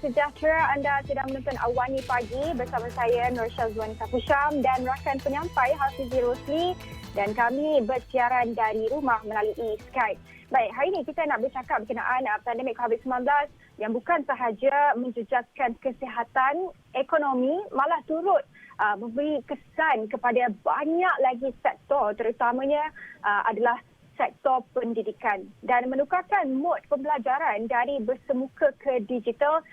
sejahtera, anda sedang menonton Awani Pagi bersama saya Nur Syazwan Safusham dan rakan penyampai Hafizi Rosli, dan kami bersiaran dari rumah melalui Skype. Baik, hari ini kita nak bercakap berkenaan pandemik COVID-19 yang bukan sahaja menjejaskan kesihatan, ekonomi, malah turut memberi kesan kepada banyak lagi sektor, terutamanya adalah sektor pendidikan, dan menukarkan mod pembelajaran dari bersemuka ke digital.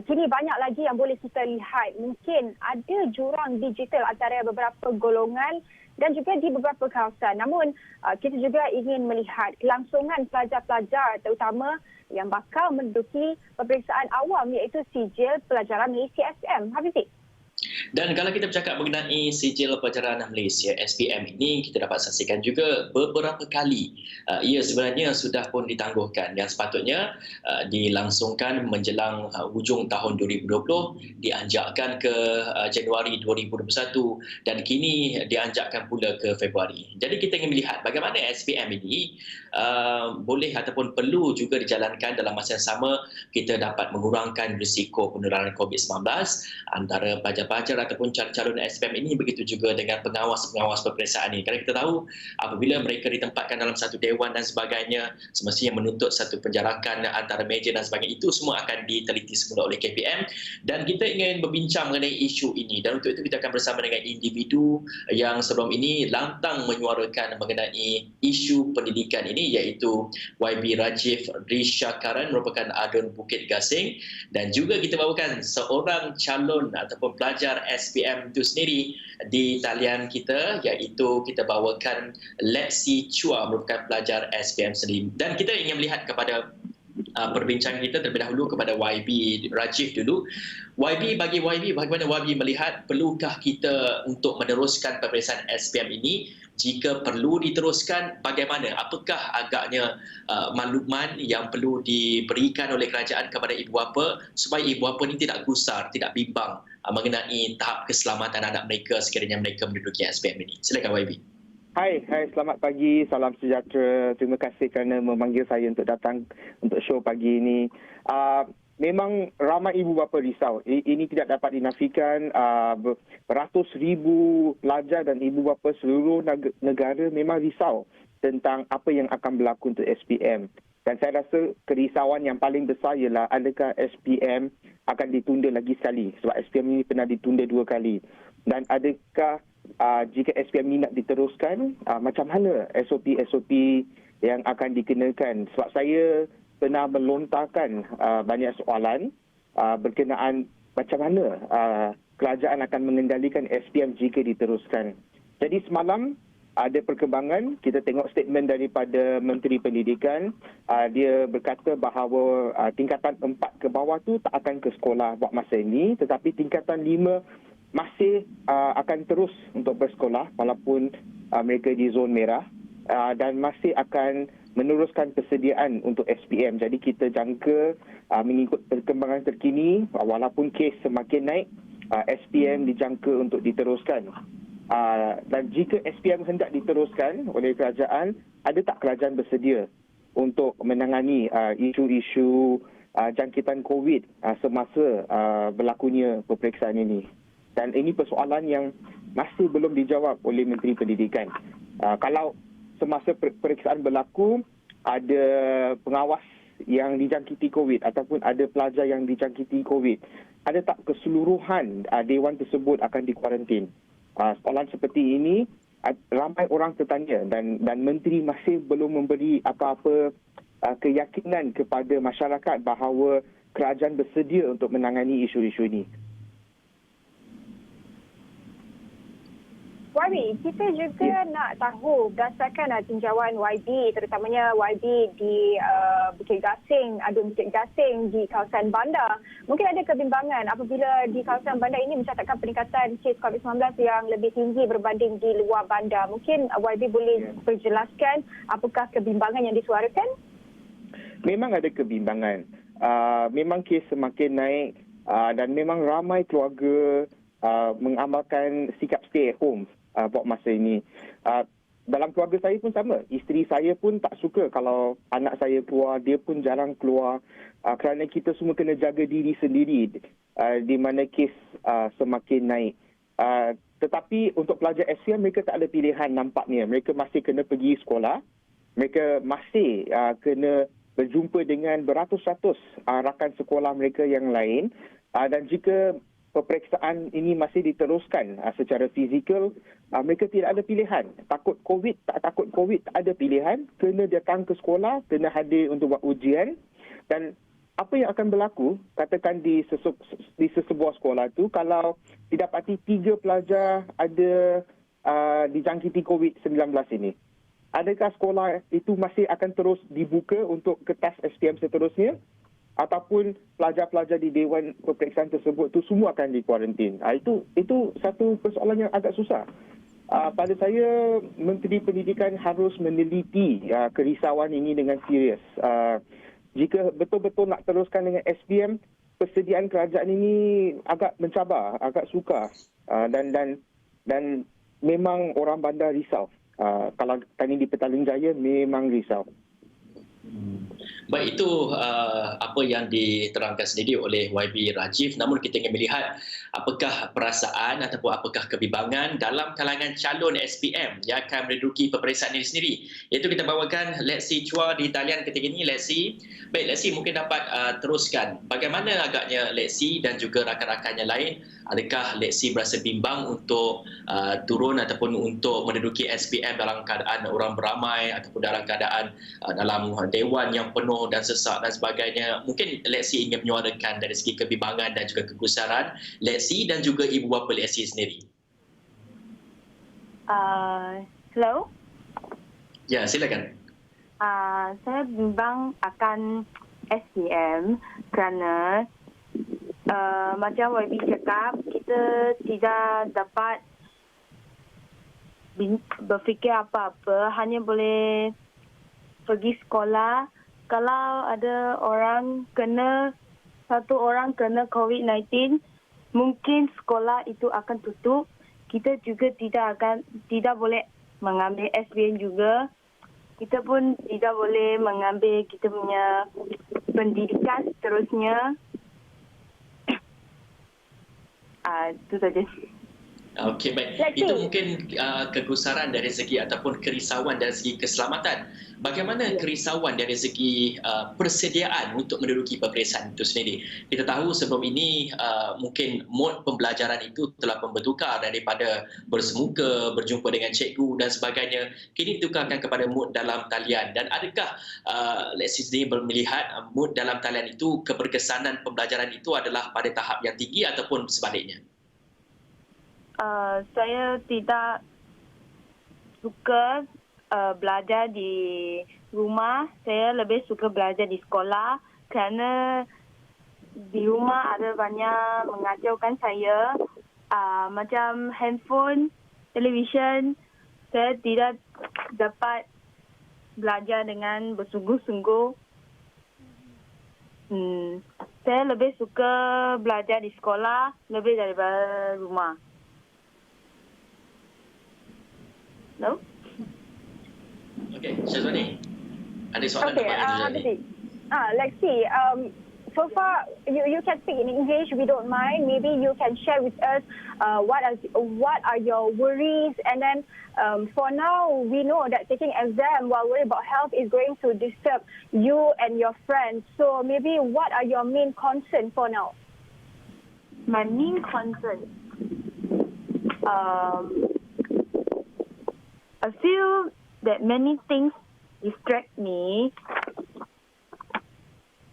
Kini banyak lagi yang boleh kita lihat. Mungkin ada jurang digital antara beberapa golongan dan juga di beberapa kawasan. Namun kita juga ingin melihat kelangsungan pelajar-pelajar terutama yang bakal menduduki peperiksaan awam iaitu sijil pelajaran Malaysia SPM. Hafizi. Dan kalau kita bercakap mengenai sijil pelajaran Malaysia SPM ini, kita dapat saksikan juga beberapa kali ia sebenarnya sudah pun ditangguhkan yang sepatutnya dilangsungkan menjelang hujung tahun 2020, dianjakkan ke Januari 2021 dan kini dianjakkan pula ke Februari. Jadi kita ingin melihat bagaimana SPM ini boleh ataupun perlu juga dijalankan dalam masa yang sama kita dapat mengurangkan risiko penularan COVID-19 antara pelajar-pelajar ataupun calon-calon SPM ini, begitu juga dengan pengawas-pengawas peperiksaan ini. Kerana kita tahu apabila mereka ditempatkan dalam satu dewan dan sebagainya, semestinya menuntut satu penjarakan antara meja dan sebagainya, itu semua akan diteliti semula oleh KPM, dan kita ingin berbincang mengenai isu ini. Dan untuk itu kita akan bersama dengan individu yang sebelum ini lantang menyuarakan mengenai isu pendidikan ini, iaitu YB Rajif Rishakaran, merupakan Adun Bukit Gasing, dan juga kita bawakan seorang calon ataupun pelajar SPM itu sendiri di talian kita, iaitu kita bawakan Lexi Chua, merupakan pelajar SPM sendiri. Dan kita ingin melihat kepada perbincangan kita terlebih dahulu kepada YB Rajif dulu. YB, bagi YB, bagaimana YB melihat perlukah kita untuk meneruskan peperiksaan SPM ini? Jika perlu diteruskan, bagaimana? Apakah agaknya makluman yang perlu diberikan oleh kerajaan kepada ibu bapa supaya ibu bapa ini tidak gusar, tidak bimbang mengenai tahap keselamatan anak mereka sekiranya mereka menduduki SPM ini? Silakan YB. Hai, selamat pagi, salam sejahtera. Terima kasih kerana memanggil saya untuk datang untuk show pagi ini. Memang ramai ibu bapa risau. Ini tidak dapat dinafikan. Beratus ribu pelajar dan ibu bapa seluruh negara memang risau tentang apa yang akan berlaku untuk SPM. Dan saya rasa kerisauan yang paling besar ialah adakah SPM akan ditunda lagi sekali. Sebab SPM ini pernah ditunda 2 kali. Dan adakah jika SPM ini nak diteruskan, macam mana SOP-SOP yang akan dikenakan? Sebab saya pernah melontarkan banyak soalan berkenaan macam mana kerajaan akan mengendalikan SPM jika diteruskan. Jadi semalam ada perkembangan, kita tengok statement daripada Menteri Pendidikan. Dia berkata bahawa tingkatan 4 ke bawah tu tak akan ke sekolah buat masa ini, tetapi tingkatan 5 masih akan terus untuk bersekolah walaupun mereka di zon merah, dan masih akan meneruskan persediaan untuk SPM. Jadi kita jangka mengikut perkembangan terkini, walaupun kes semakin naik, SPM dijangka untuk diteruskan. Dan jika SPM hendak diteruskan oleh kerajaan, ada tak kerajaan bersedia untuk menangani isu-isu jangkitan COVID semasa berlakunya peperiksaan ini? Dan ini persoalan yang masih belum dijawab oleh Menteri Pendidikan. Kalau semasa peperiksaan berlaku, ada pengawas yang dijangkiti COVID ataupun ada pelajar yang dijangkiti COVID, ada tak keseluruhan dewan tersebut akan dikuarantin? Soalan seperti ini ramai orang tertanya, dan Menteri masih belum memberi apa-apa keyakinan kepada masyarakat bahawa kerajaan bersedia untuk menangani isu-isu ini. YB, kita juga nak tahu berdasarkan tinjauan YB, terutamanya YB di Bukit Gasing, Adun Bukit Gasing di kawasan bandar. Mungkin ada kebimbangan apabila di kawasan bandar ini mencatatkan peningkatan kes COVID-19 yang lebih tinggi berbanding di luar bandar. Mungkin YB boleh berjelaskan apakah kebimbangan yang disuarakan? Memang ada kebimbangan. Memang kes semakin naik dan memang ramai keluarga mengamalkan sikap stay at home buat masa ini. dalam keluarga saya pun sama. Isteri saya pun tak suka kalau anak saya keluar. Dia pun jarang keluar kerana kita semua kena jaga diri sendiri di mana kes semakin naik. Tetapi untuk pelajar SPM, mereka tak ada pilihan nampaknya. Mereka masih kena pergi sekolah. Mereka masih kena berjumpa dengan beratus-ratus rakan sekolah mereka yang lain. Dan jika peperiksaan ini masih diteruskan secara fizikal, mereka tidak ada pilihan. Takut COVID, tak takut COVID, tak ada pilihan. Kena datang ke sekolah, kena hadir untuk buat ujian. Dan apa yang akan berlaku, katakan di sesebuah sekolah itu, kalau didapati 3 pelajar ada dijangkiti COVID-19 ini, adakah sekolah itu masih akan terus dibuka untuk kertas SPM seterusnya? Ataupun pelajar-pelajar di Dewan Peperiksaan tersebut tu semua akan dikuarantin. Itu satu persoalan yang agak susah. Pada saya, Menteri Pendidikan harus meneliti kerisauan ini dengan serius. Jika betul-betul nak teruskan dengan SPM, persediaan kerajaan ini agak mencabar, agak sukar. Dan memang orang bandar risau. Kalau tadi di Petaling Jaya, memang risau. Baik, itu apa yang diterangkan sendiri oleh YB Rajiv. Namun kita ingin melihat apakah perasaan ataupun apakah kebimbangan dalam kalangan calon SPM yang akan menduduki peperiksaan ini sendiri. Iaitu kita bawakan Lexi Chua di talian ketika ini. Lexi, baik Lexi, mungkin dapat teruskan. Bagaimana agaknya Lexi dan juga rakan-rakannya lain? Adakah Lexi berasa bimbang untuk turun ataupun untuk menduduki SPM dalam keadaan orang beramai ataupun dalam keadaan dalam dewan yang penuh dan sesak dan sebagainya? Mungkin Lexi ingin menyuarakan dari segi kebimbangan dan juga kegusaran Lexi dan juga ibu bapa Lexi sendiri. Hello? Ya, silakan. Saya bimbang akan SPM kerana macam YB cakap, kita tidak dapat berfikir apa-apa, hanya boleh pergi sekolah. Kalau ada satu orang kena COVID-19, mungkin sekolah itu akan tutup. Kita juga tidak boleh mengambil SPM juga. Kita pun tidak boleh mengambil kita punya pendidikan seterusnya. Itu saja. Okey, baik. Itu mungkin kegusaran dari segi ataupun kerisauan dari segi keselamatan. Bagaimana kerisauan dari segi persediaan untuk menduduki peperiksaan itu sendiri? Kita tahu sebelum ini mungkin mod pembelajaran itu telah bertukar daripada bersemuka, berjumpa dengan cikgu dan sebagainya. Kini ditukarkan kepada mod dalam talian. Dan adakah Lexi sendiri melihat mod dalam talian itu, keberkesanan pembelajaran itu adalah pada tahap yang tinggi ataupun sebaliknya? Saya tidak suka belajar di rumah. Saya lebih suka belajar di sekolah kerana di rumah ada banyak mengacaukan saya. Macam handphone, televisyen, saya tidak dapat belajar dengan bersungguh-sungguh. Saya lebih suka belajar di sekolah lebih daripada rumah. No? Okey, Syazwani. Ada soalan kepada Syazwani? Lexi, so far you can speak in English. We don't mind. Maybe you can share with us what are your worries, and then for now we know that taking exam while worried about health is going to disturb you and your friends. So maybe what are your main concerns for now? My main concern. I feel that many things distract me.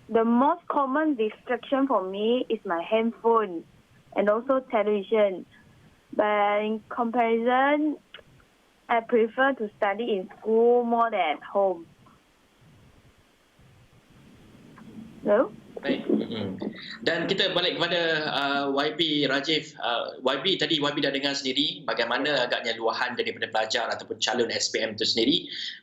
The most common distraction for me is my handphone and also television. But in comparison, I prefer to study in school more than at home. Hello? Baik. Dan kita balik kepada YB Rajiv. YB tadi YB dah dengar sendiri bagaimana agaknya luahan daripada pelajar ataupun calon SPM itu sendiri.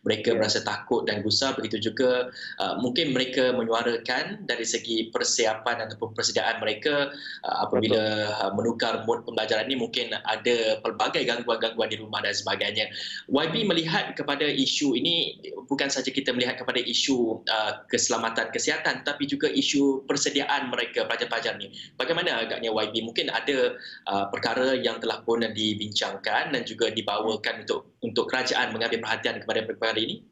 Mereka merasa takut dan gusar. Begitu juga mungkin mereka menyuarakan dari segi persiapan ataupun persediaan mereka apabila menukar mod pembelajaran ini mungkin ada pelbagai gangguan-gangguan di rumah dan sebagainya. YB melihat kepada isu ini, bukan saja kita melihat kepada isu keselamatan kesihatan tapi juga isu persediaan mereka pelajar-pelajar ni. Bagaimana agaknya YB? Mungkin ada perkara yang telah pun dibincangkan dan juga dibawakan untuk kerajaan mengambil perhatian kepada perkara ini?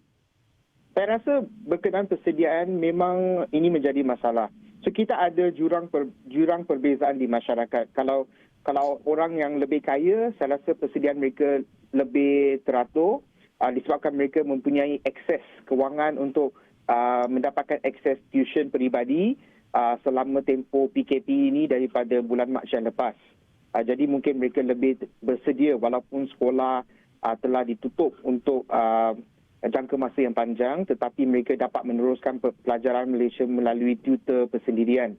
Saya rasa berkenaan persediaan memang ini menjadi masalah. So kita ada jurang perbezaan di masyarakat. Kalau orang yang lebih kaya, saya rasa persediaan mereka lebih teratur disebabkan mereka mempunyai akses kewangan untuk mendapatkan akses tuition peribadi selama tempoh PKP ini daripada bulan Mac yang lepas. Jadi mungkin mereka lebih bersedia walaupun sekolah telah ditutup untuk jangka masa yang panjang, tetapi mereka dapat meneruskan pelajaran Malaysia melalui tutor persendirian.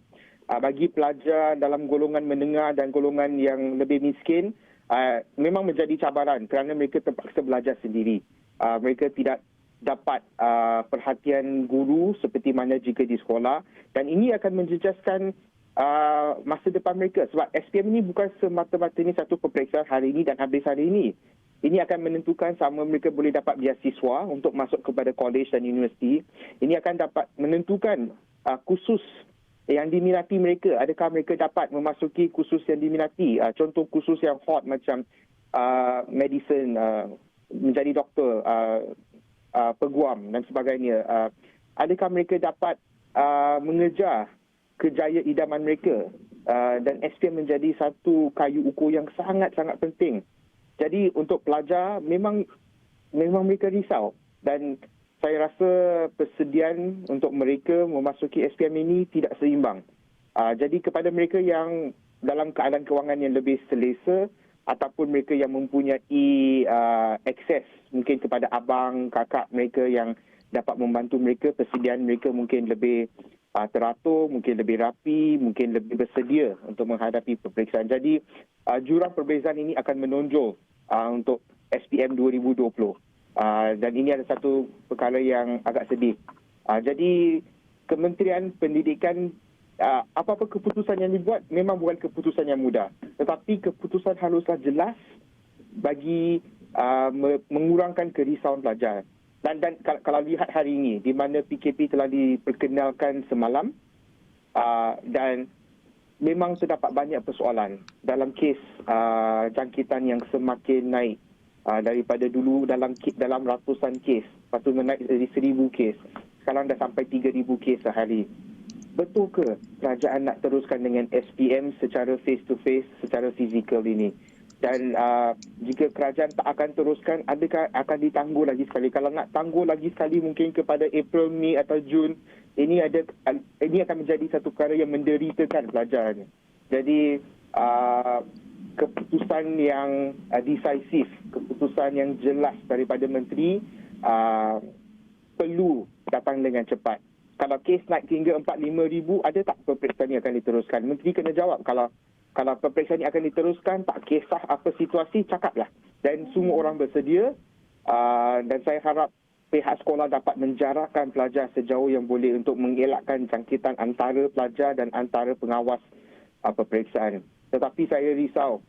Bagi pelajar dalam golongan menengah dan golongan yang lebih miskin, memang menjadi cabaran kerana mereka terpaksa belajar sendiri. Mereka tidak dapat perhatian guru seperti mana jika di sekolah, dan ini akan menjejaskan masa depan mereka sebab SPM ini bukan semata-mata ini satu peperiksaan hari ini dan habis hari ini. Ini akan menentukan sama mereka boleh dapat beasiswa untuk masuk kepada college dan universiti. Ini akan dapat menentukan kursus yang diminati mereka. Adakah mereka dapat memasuki kursus yang diminati? Contoh kursus yang hot macam medicine, menjadi doktor, peguam dan sebagainya. Adakah mereka dapat mengejar kejayaan idaman mereka? Dan SPM menjadi satu kayu ukur yang sangat-sangat penting. Jadi untuk pelajar memang mereka risau, dan saya rasa persediaan untuk mereka memasuki SPM ini tidak seimbang. Jadi kepada mereka yang dalam keadaan kewangan yang lebih selesa ataupun mereka yang mempunyai akses mungkin kepada abang, kakak mereka yang dapat membantu mereka, persediaan mereka mungkin lebih teratur, mungkin lebih rapi, mungkin lebih bersedia untuk menghadapi peperiksaan. Jadi jurang perbezaan ini akan menonjol untuk SPM 2020. Dan ini ada satu perkara yang agak sedih. Jadi Kementerian Pendidikan, apa-apa keputusan yang dibuat memang bukan keputusan yang mudah. Tetapi keputusan haruslah jelas bagi mengurangkan kerisauan pelajar. Dan kalau lihat hari ini, di mana PKP telah diperkenalkan semalam, dan memang terdapat banyak persoalan dalam kes jangkitan yang semakin naik daripada dulu dalam ratusan kes, lepas tu naik dari 1,000 kes, sekarang dah sampai 3,000 kes sehari. Betul ke kerajaan nak teruskan dengan SPM secara face to face, secara fizikal ini? Dan jika kerajaan tak akan teruskan, adakah akan ditangguh lagi sekali? Kalau nak tangguh lagi sekali mungkin kepada April, Mei atau Jun, ini akan menjadi satu perkara yang menderitakan pelajar. Jadi keputusan yang decisive, keputusan yang jelas daripada menteri perlu datang dengan cepat. Kalau kes naik hingga 4-5 ribu, ada tak peperiksaan yang akan diteruskan? Menteri kena jawab. Kalau peperiksaan ini akan diteruskan, tak kisah apa situasi, cakaplah. Dan semua orang bersedia, dan saya harap pihak sekolah dapat menjarakkan pelajar sejauh yang boleh untuk mengelakkan jangkitan antara pelajar dan antara pengawas peperiksaan. Tetapi saya risau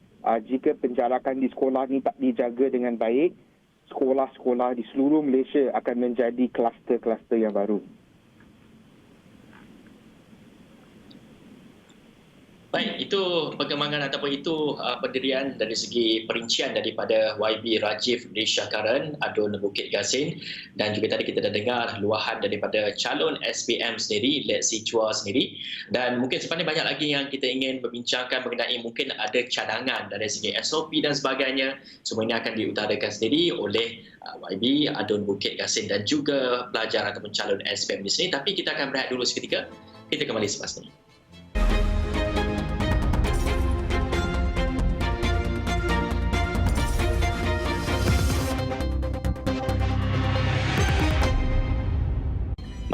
jika penjarakan di sekolah ini tak dijaga dengan baik, sekolah-sekolah di seluruh Malaysia akan menjadi kluster-kluster yang baru. Baik, itu perkembangan ataupun itu pendirian dari segi perincian daripada YB Rajiv Deshakaran, Adun Bukit Gasin, dan juga tadi kita dah dengar luahan daripada calon SPM sendiri, Let Si Chua sendiri, dan mungkin sebenarnya banyak lagi yang kita ingin berbincangkan mengenai mungkin ada cadangan dari segi SOP dan sebagainya. Semua ini akan diutarakan sendiri oleh YB, Adun Bukit Gasin dan juga pelajar ataupun calon SPM di sini. Tapi kita akan berehat dulu seketika, kita kembali selepas ini.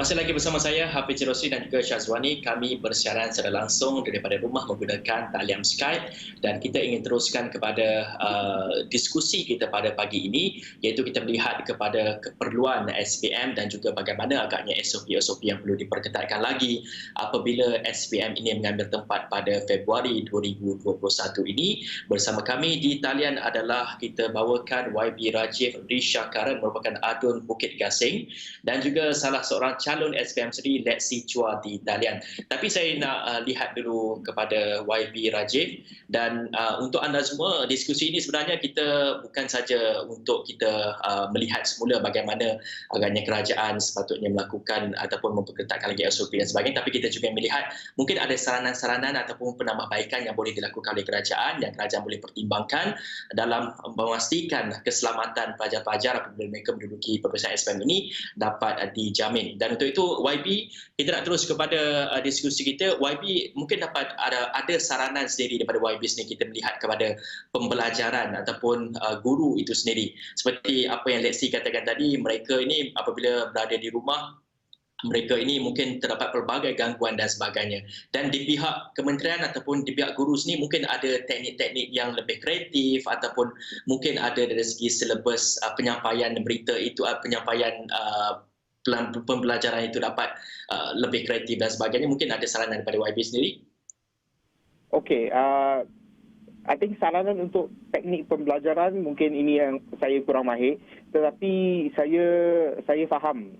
Masih lagi bersama saya, Hafiz Rosli dan juga Syazwani. Kami bersiaran secara langsung daripada rumah menggunakan talian Skype dan kita ingin teruskan kepada diskusi kita pada pagi ini, iaitu kita melihat kepada keperluan SPM dan juga bagaimana agaknya SOP-SOP yang perlu diperketatkan lagi apabila SPM ini mengambil tempat pada Februari 2021 ini. Bersama kami di talian adalah kita bawakan YB Rajiv Risha Karan, merupakan adun Bukit Gasing, dan juga salah seorang calon SPM sendiri, Lexi Chua di talian. Tapi saya nak lihat dulu kepada YB Rajiv, dan untuk anda semua, diskusi ini sebenarnya kita bukan saja untuk kita melihat semula bagaimana agaknya kerajaan sepatutnya melakukan ataupun memperketatkan lagi SOP dan sebagainya, tapi kita juga melihat mungkin ada saranan-saranan ataupun penambahbaikan yang boleh dilakukan oleh kerajaan yang kerajaan boleh pertimbangkan dalam memastikan keselamatan pelajar-pelajar apabila mereka menduduki peperiksaan SPM ini dapat dijamin. Dan untuk itu, YB, kita nak terus kepada diskusi kita. YB, mungkin dapat ada saranan sendiri daripada YB sendiri, kita melihat kepada pembelajaran ataupun guru itu sendiri. Seperti apa yang Lexi katakan tadi, mereka ini apabila berada di rumah, mereka ini mungkin terdapat pelbagai gangguan dan sebagainya. Dan di pihak kementerian ataupun di pihak guru sini mungkin ada teknik-teknik yang lebih kreatif ataupun mungkin ada dari segi silabus penyampaian berita itu, penyampaian pembelajaran itu dapat lebih kreatif dan sebagainya. Mungkin ada saranan daripada YB sendiri? Okey, I think saranan untuk teknik pembelajaran mungkin ini yang saya kurang mahir, tetapi saya faham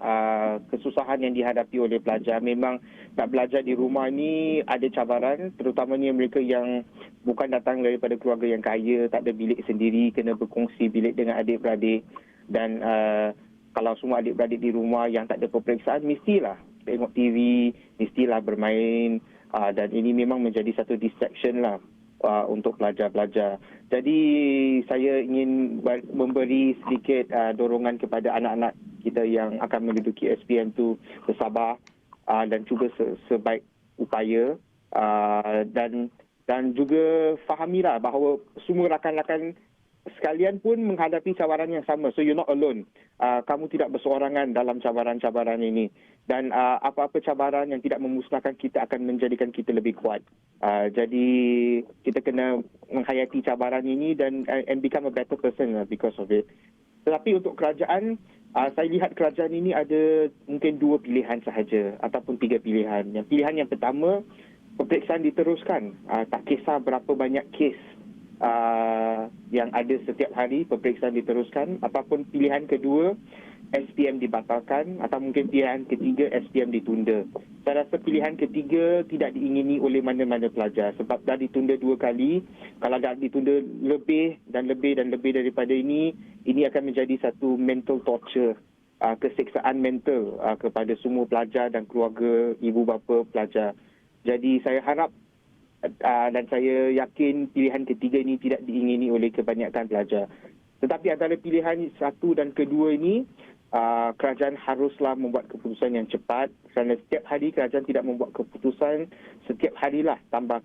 kesusahan yang dihadapi oleh pelajar. Memang nak belajar di rumah ni ada cabaran, terutamanya mereka yang bukan datang daripada keluarga yang kaya, tak ada bilik sendiri, kena berkongsi bilik dengan adik-beradik, dan kalau semua adik-beradik di rumah yang tak ada peperiksaan, mestilah tengok TV, mestilah bermain, dan ini memang menjadi satu distraction lah untuk pelajar-pelajar. Jadi saya ingin memberi sedikit dorongan kepada anak-anak kita yang akan menduduki SPM tu bersabar dan cuba sebaik upaya, dan juga fahamilah bahawa semua rakan-rakan sekalian pun menghadapi cabaran yang sama. So you're not alone. Kamu tidak berseorangan dalam cabaran-cabaran ini. Dan apa-apa cabaran yang tidak memusnahkan kita akan menjadikan kita lebih kuat. Jadi kita kena menghayati cabaran ini dan and become a better person because of it. Tetapi untuk kerajaan, saya lihat kerajaan ini ada mungkin 2 pilihan sahaja ataupun 3 pilihan. Yang pilihan yang pertama, peperiksaan diteruskan. Tak kisah berapa banyak kes yang ada setiap hari, peperiksaan diteruskan. Ataupun pilihan kedua, SPM dibatalkan, atau mungkin pilihan ketiga, SPM ditunda. Saya rasa pilihan ketiga tidak diingini oleh mana-mana pelajar sebab dah ditunda 2 kali. Kalau dah ditunda lebih dan lebih daripada ini akan menjadi satu mental torture, kesiksaan mental kepada semua pelajar dan keluarga ibu bapa pelajar. Jadi saya harap dan saya yakin pilihan ketiga ini tidak diingini oleh kebanyakan pelajar. Tetapi antara pilihan satu dan kedua ini, kerajaan haruslah membuat keputusan yang cepat, kerana setiap hari kerajaan tidak membuat keputusan, setiap harilah tambah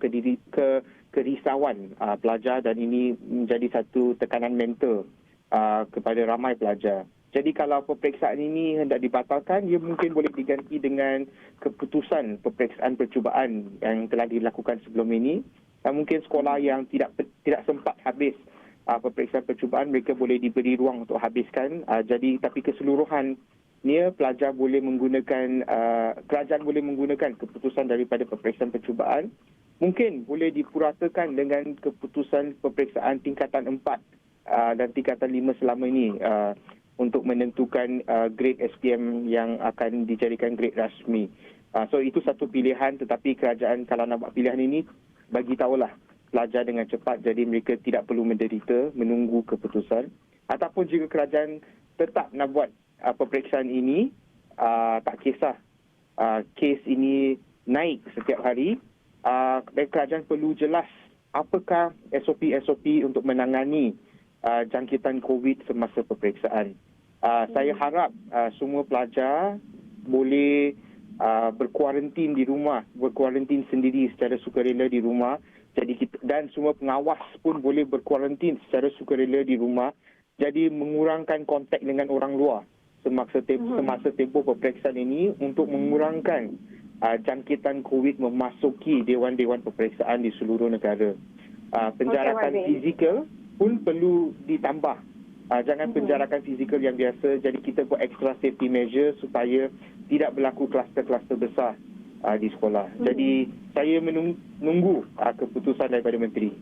kerisauan pelajar, dan ini menjadi satu tekanan mental kepada ramai pelajar. Jadi kalau peperiksaan ini hendak dibatalkan, ia mungkin boleh diganti dengan keputusan peperiksaan percubaan yang telah dilakukan sebelum ini. Dan mungkin sekolah yang tidak sempat habis peperiksaan percubaan, mereka boleh diberi ruang untuk habiskan. Jadi tapi keseluruhannya pelajar boleh menggunakan, kerajaan boleh menggunakan keputusan daripada peperiksaan percubaan. Mungkin boleh dipuratakan dengan keputusan peperiksaan tingkatan 4 dan tingkatan 5 selama ini, untuk menentukan grade SPM yang akan dijadikan grade rasmi. So itu satu pilihan, tetapi kerajaan kalau nak buat pilihan ini, bagi tahulah pelajar dengan cepat, jadi mereka tidak perlu menderita menunggu keputusan. Ataupun jika kerajaan tetap nak buat peperiksaan ini, tak kisah kes ini naik setiap hari, kerajaan perlu jelas apakah SOP untuk menangani jangkitan COVID semasa peperiksaan. Saya harap semua pelajar boleh berkuarantin di rumah, berkuarantin sendiri secara sukarela di rumah. Jadi dan semua pengawas pun boleh berkuarantin secara sukarela di rumah. Jadi mengurangkan kontak dengan orang luar. semasa tempoh peperiksaan ini untuk mengurangkan jangkitan COVID memasuki dewan-dewan peperiksaan di seluruh negara. Penjarakan fizikal pun perlu ditambah. Jangan penjarakan fizikal yang biasa, jadi kita buat extra safety measure supaya tidak berlaku kluster-kluster besar di sekolah. Jadi saya menunggu keputusan daripada Menteri.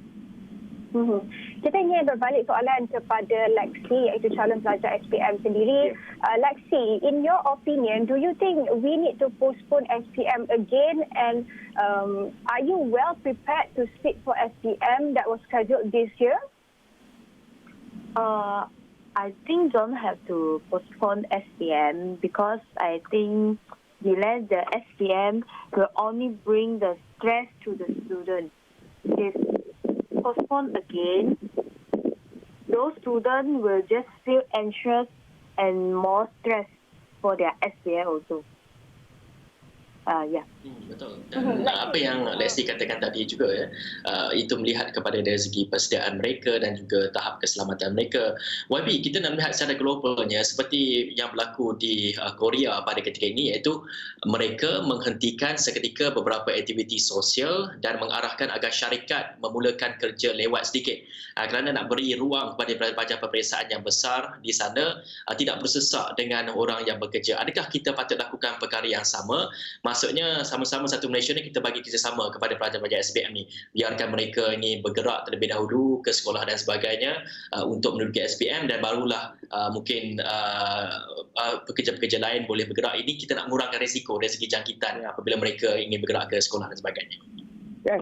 Kita ingin berbalik soalan kepada Lexi, iaitu calon pelajar SPM sendiri. Lexi, in your opinion, do you think we need to postpone SPM again, and are you well prepared to sit for SPM that was scheduled this year? I think don't have to postpone SPM because I think delay the SPM will only bring the stress to the student. If postpone again, those students will just feel anxious and more stress for their SPM also. Betul. Dan apa yang Lexi katakan tadi juga itu melihat kepada dari segi persediaan mereka dan juga tahap keselamatan mereka. YB, kita nak melihat secara globalnya seperti yang berlaku di Korea pada ketika ini, iaitu mereka menghentikan seketika beberapa aktiviti sosial dan mengarahkan agar syarikat memulakan kerja lewat sedikit kerana nak beri ruang kepada pelajar peperiksaan yang besar di sana tidak bersesak dengan orang yang bekerja. Adakah kita patut lakukan perkara yang sama? Maksudnya sama-sama satu Malaysia ni kita bagi kerjasama kepada pelajar-pelajar SPM ni. Biarkan mereka ini bergerak terlebih dahulu ke sekolah dan sebagainya untuk menduduki SPM, dan barulah mungkin pekerja-pekerja lain boleh bergerak. Ini kita nak mengurangkan risiko dari segi jangkitan apabila mereka ingin bergerak ke sekolah dan sebagainya. Ya,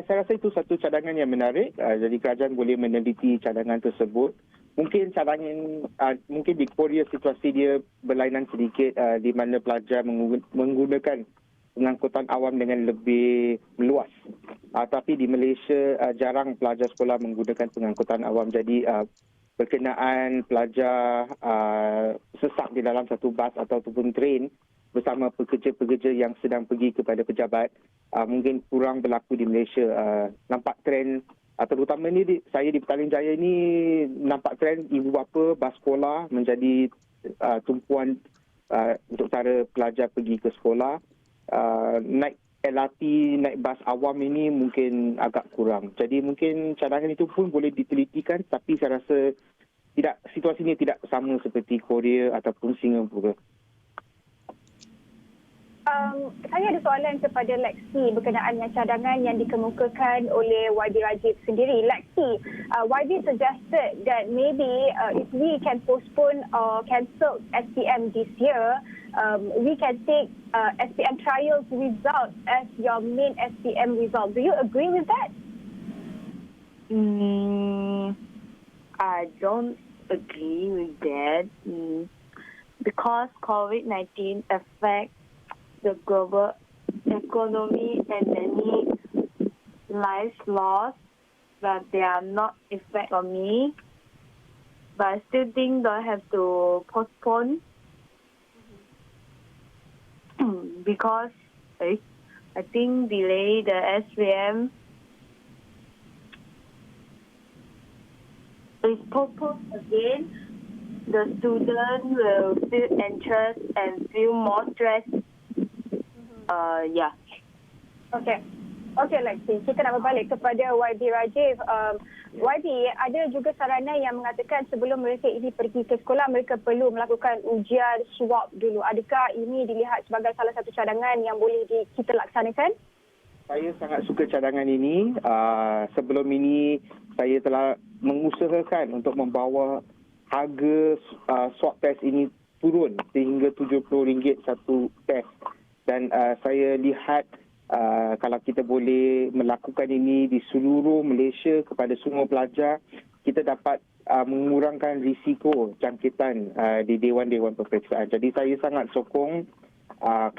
saya rasa itu satu cadangan yang menarik. Jadi kerajaan boleh meneliti cadangan tersebut. Mungkin cadangan, mungkin di Korea situasi dia berlainan sedikit, di mana pelajar menggunakan pengangkutan awam dengan lebih meluas. Tapi di Malaysia jarang pelajar sekolah menggunakan pengangkutan awam. Jadi berkenaan pelajar sesak di dalam satu bas ataupun train bersama pekerja-pekerja yang sedang pergi kepada pejabat, mungkin kurang berlaku di Malaysia. Nampak trend, terutama ni saya di Petaling Jaya ni nampak trend ibu bapa bas sekolah menjadi tumpuan untuk cara pelajar pergi ke sekolah. Naik LRT, naik bas awam ini mungkin agak kurang. Jadi mungkin cadangan itu pun boleh ditelitikan, tapi saya rasa situasi ini tidak sama seperti Korea ataupun Singapura. Saya ada soalan kepada Lexi berkenaan dengan cadangan yang dikemukakan oleh YB Rajib sendiri. Lexi, YB suggested that maybe if we can postpone or cancel SPM this year, we can take SPM trials result as your main SPM result. Do you agree with that? I don't agree with that because COVID-19 affects the global economy and many lives lost, but they are not effect on me. But I still think don't have to postpone because I think delay the SPM is postponed again. The student will feel anxious and feel more stressed. Okey Lexi, kita nak berbalik kepada YB Rajib. YB, ada juga saranan yang mengatakan sebelum mereka ini pergi ke sekolah, mereka perlu melakukan ujian swab dulu. Adakah ini dilihat sebagai salah satu cadangan yang boleh kita laksanakan? Saya sangat suka cadangan ini. Sebelum ini, saya telah mengusahakan untuk membawa harga swab test ini turun sehingga RM70 satu test. Dan saya lihat kalau kita boleh melakukan ini di seluruh Malaysia kepada semua pelajar, kita dapat mengurangkan risiko jangkitan di dewan-dewan peperiksaan. Jadi saya sangat sokong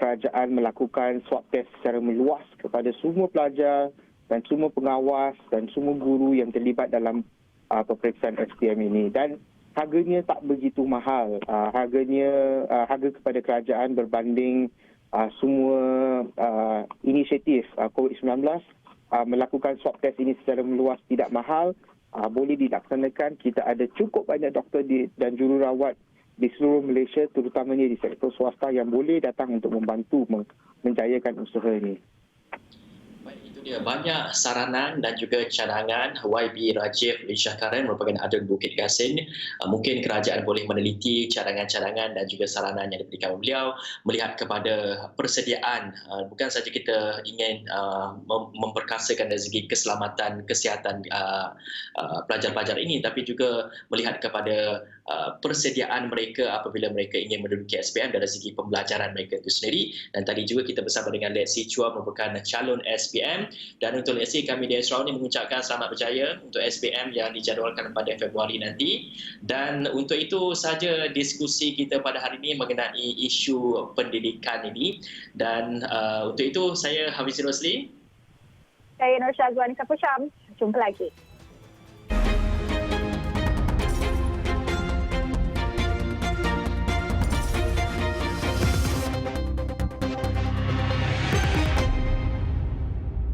kerajaan melakukan swab test secara meluas kepada semua pelajar dan semua pengawas dan semua guru yang terlibat dalam peperiksaan SPM ini. Dan harganya tak begitu mahal. Harga kepada kerajaan berbanding semua inisiatif COVID-19 melakukan swab test ini secara meluas tidak mahal, boleh dilaksanakan. Kita ada cukup banyak doktor dan jururawat di seluruh Malaysia, terutamanya di sektor swasta yang boleh datang untuk membantu menjayakan usaha ini. Baik, itu dia banyak saranan dan juga cadangan YB Rajiv Lisha Karen merupakan Adun Bukit Gasin. Mungkin kerajaan boleh meneliti cadangan-cadangan dan juga saranan yang diberikan oleh beliau melihat kepada persediaan, bukan saja kita ingin memperkasakan dari segi keselamatan kesihatan pelajar-pelajar ini, tapi juga melihat kepada persediaan mereka apabila mereka ingin menduduki SPM dari segi pembelajaran mereka itu sendiri. Dan tadi juga kita bersama dengan Lexi Chua merupakan calon SPM, dan untuk Lexi kami di Esraw ini mengucapkan selamat berjaya untuk SPM yang dijadualkan pada Februari nanti. Dan untuk itu saja diskusi kita pada hari ini mengenai isu pendidikan ini. Dan untuk itu saya Hafiz Rosli. Saya Nur Syazwan Kapusham. Jumpa lagi.